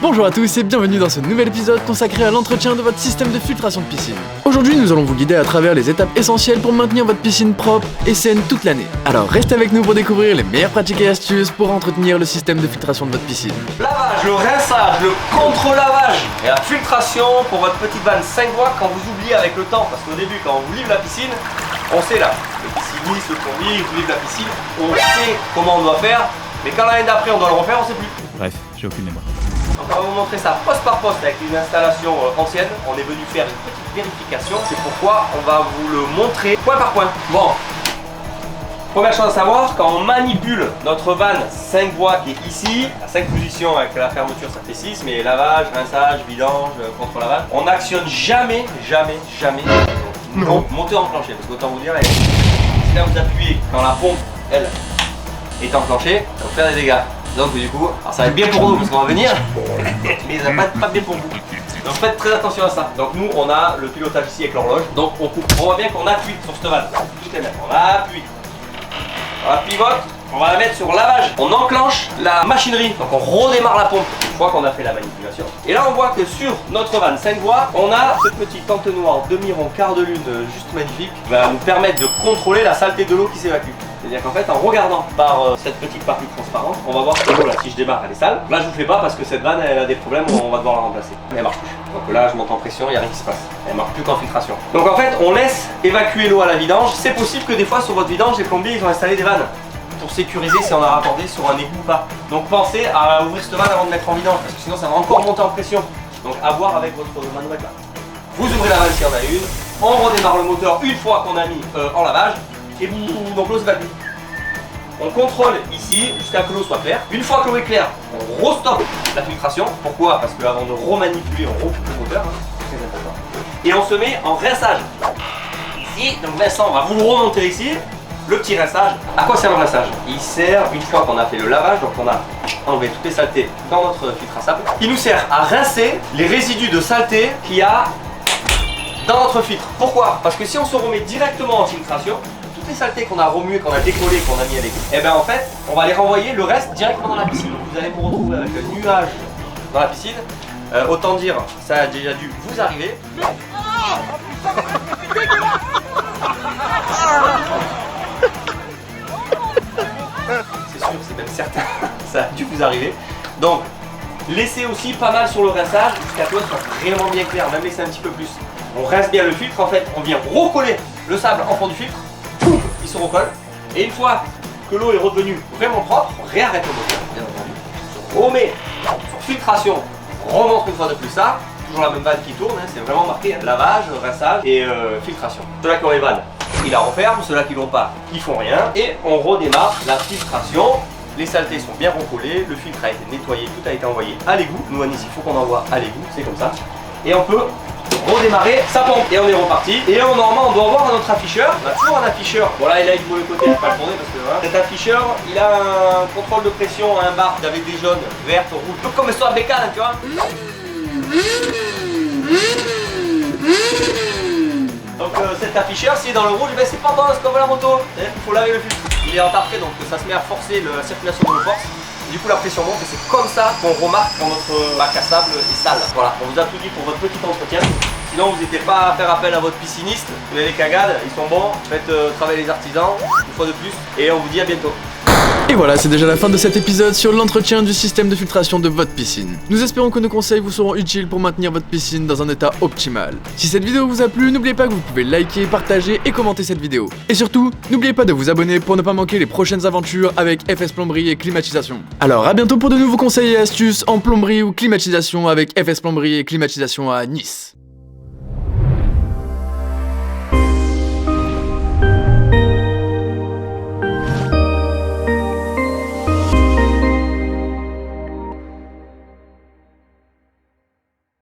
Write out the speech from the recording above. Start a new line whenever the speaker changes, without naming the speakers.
Bonjour à tous et bienvenue dans ce nouvel épisode consacré à l'entretien de votre système de filtration de piscine. Aujourd'hui, nous allons vous guider à travers les étapes essentielles pour maintenir votre piscine propre et saine toute l'année. Alors restez avec nous pour découvrir les meilleures pratiques et astuces pour entretenir le système de filtration de votre piscine.
Lavage, le rinçage, le contre-lavage et la filtration pour votre petite vanne 5 voies quand vous oubliez avec le temps. Parce qu'au début, quand on vous livre la piscine, on sait là, le pisciniste, le plombier, il vous livre la piscine, on sait comment on doit faire, mais quand l'année d'après on doit le refaire, on sait plus.
Bref, j'ai aucune mémoire.
Donc on va vous montrer ça poste par poste avec une installation ancienne. On est venu faire une petite vérification, c'est pourquoi on va vous le montrer point par point. Bon, première chose à savoir, quand on manipule notre vanne 5 voies qui est ici, à 5 positions avec la fermeture ça fait 6, mais lavage, rinçage, vidange, contre-lavage, on n'actionne jamais non moteur enclenché, parce qu'autant vous dire, si là vous appuyez quand la pompe, elle, est enclenchée, ça va vous faire des dégâts. Donc du coup, alors ça va être bien pour nous parce qu'on va venir, mais ça va pas bien pour vous. Donc faites très attention à ça. Donc nous on a le pilotage ici avec l'horloge. Donc on coupe. On voit bien qu'on appuie sur cette vanne. Tout est net. On appuie. On la pivote. On va la mettre sur lavage. On enclenche la machinerie. Donc on redémarre la pompe une fois qu'on a fait la manipulation. Et là on voit que sur notre vanne 5 voies, on a ce petit entonnoir demi-rond quart de lune juste magnifique qui va nous permettre de contrôler la saleté de l'eau qui s'évacue. C'est-à-dire qu'en fait, en regardant par cette petite partie transparente, on va voir que l'eau là, si je démarre, elle est sale. Là, je vous fais pas parce que cette vanne, elle a des problèmes, on va devoir la remplacer. Elle marche plus. Donc là, je monte en pression, il n'y a rien qui se passe. Elle marche plus qu'en filtration. Donc en fait, on laisse évacuer l'eau à la vidange. C'est possible que des fois, sur votre vidange, les plombiers, ils ont installé des vannes pour sécuriser si on a raccordé sur un égout ou pas. Donc pensez à ouvrir cette vanne avant de mettre en vidange parce que sinon, ça va encore monter en pression. Donc à voir avec votre manœuvre là. Vous ouvrez la vanne s'il y en a une. On redémarre le moteur une fois qu'on a mis en lavage. Et donc l'eau s'évacue. On contrôle ici jusqu'à que l'eau soit claire. Une fois que l'eau est claire, on restoppe la filtration. Pourquoi? Parce qu'avant de remanipuler, on recoupe le moteur. C'est très important. Et on se met en rinçage. Ici, donc Vincent va vous le remonter ici. Le petit rinçage. À quoi sert le rinçage? Il sert, une fois qu'on a fait le lavage, donc on a enlevé toutes les saletés dans notre filtre à sable, il nous sert à rincer les résidus de saleté qu'il y a dans notre filtre. Pourquoi? Parce que si on se remet directement en filtration, toutes les saletés qu'on a remuées, qu'on a décollées, qu'on a mis à l'égout, et bien en fait, on va les renvoyer le reste directement dans la piscine. Vous allez vous retrouver avec un nuage dans la piscine. Autant dire, ça a déjà dû vous arriver. C'est sûr, c'est même certain, ça a dû vous arriver. Donc, laissez aussi pas mal sur le rinçage jusqu'à ce que l'eau soit vraiment bien claire, même laisser un petit peu plus. On rince bien le filtre, en fait, on vient recoller le sable en fond du filtre, pouf, il se recolle. Et une fois que l'eau est redevenue vraiment propre, on réarrête le moteur, bien entendu. On remet sur filtration, on remonte une fois de plus ça, toujours la même vanne qui tourne, hein, c'est vraiment marqué hein, lavage, rinçage et filtration. Ceux-là qui ont les vannes, ils la referment, ceux-là qui l'ont pas, ils font rien. Et on redémarre la filtration. Les saletés sont bien recollées, le filtre a été nettoyé, tout a été envoyé à l'égout. Nous à Nice, il faut qu'on envoie à l'égout, c'est comme ça. Et on peut redémarrer sa pompe. Et on est reparti. Et normalement, on doit avoir notre afficheur. On a toujours un afficheur. Voilà, il a une mauvais côté, je ne vais pas le tourner parce que voilà. Cet afficheur, il a un contrôle de pression à un bar avec des jaunes, vertes, rouges. Tout comme sur la bécane, tu vois. Donc cet afficheur, s'il est dans le rouge, ben, c'est pas dans ce qu'on veut la moto. Il faut laver le filtre. Il est entartré, donc ça se met à forcer la circulation de nos forces. Du coup la pression monte et c'est comme ça qu'on remarque quand notre bac à sable est sale. Voilà, on vous a tout dit pour votre petit entretien. Sinon vous n'hésitez pas à faire appel à votre pisciniste. Vous avez les cagades, ils sont bons. Faites travailler les artisans, une fois de plus. Et on vous dit à bientôt.
Et voilà, c'est déjà la fin de cet épisode sur l'entretien du système de filtration de votre piscine. Nous espérons que nos conseils vous seront utiles pour maintenir votre piscine dans un état optimal. Si cette vidéo vous a plu, n'oubliez pas que vous pouvez liker, partager et commenter cette vidéo. Et surtout, n'oubliez pas de vous abonner pour ne pas manquer les prochaines aventures avec FS Plomberie et Climatisation. Alors à bientôt pour de nouveaux conseils et astuces en plomberie ou climatisation avec FS Plomberie et Climatisation à Nice.